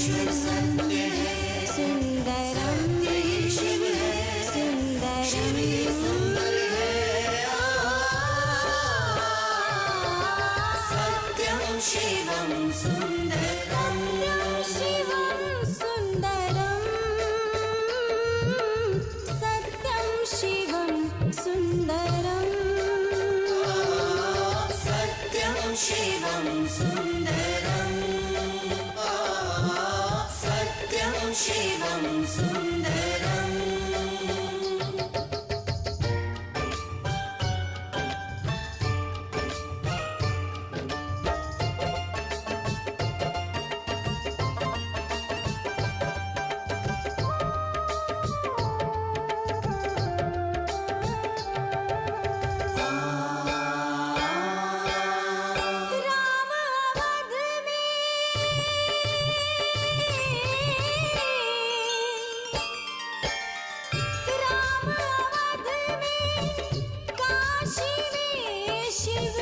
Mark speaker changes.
Speaker 1: ईश्वर सत्य है,
Speaker 2: सुंदरम
Speaker 1: सत्य ही शिव है, शिव ही सुंदर है। सत्यं शिवं सुंदरम,
Speaker 2: शिवं सुंदरम, सत्यं शिवं सुंदरम,
Speaker 1: सत्यं शिवं सुंदरम, सत्यं शिवं सुंदरम।
Speaker 2: राम अवध में, राम अवध में, काशी में शिव